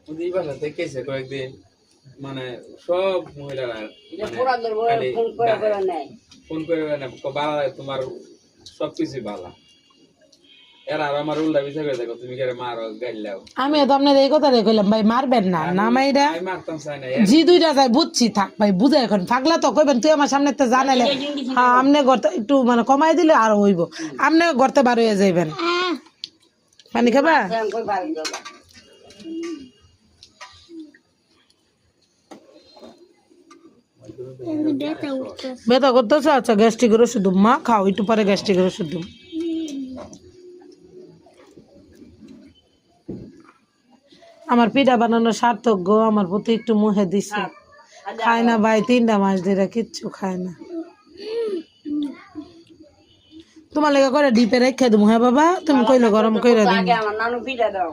ওই বাসা থেকে এসে কয়েকদিন মানে সব মহিলারা ফোন করে বালা তোমার সবকিছু বালা এরা আর আমার উল্টা বিষয় করে দেখো তুমি কেন মারো গাইলাও আমি তো আপনার এই কথা কইলাম ভাই মারবেন না না মাইরা আমি মারতাম চাই না জি দুইটা যাই বুঝছি থাক ভাই বুঝে এখন পাগলা তো কইবেন তুই আমার সামনে তো জানাইলে হ্যাঁ আমনে গর্তে একটু মানে কমাই দিলে আর হইব আমনে গর্তে বার হয়ে যাইবেন পানি খাবা ব্যথা করতেছে আচ্ছা গ্যাস্ট্রিকের ওষুধ মা খাও একটু পরে গ্যাস্ট্রিকের ওষুধ আমার পিঠা বানানো সার্থক গো আমার প্রতি একটু মুখে দিছে খায় না ভাই 3টা মাস ধরে কিচ্ছু খায় না তোমার লেগে করে ডিপে রেখে দেবো হ্যাঁ বাবা তুমি কইলে গরম করে দিন আমার নানু পিঠা দাও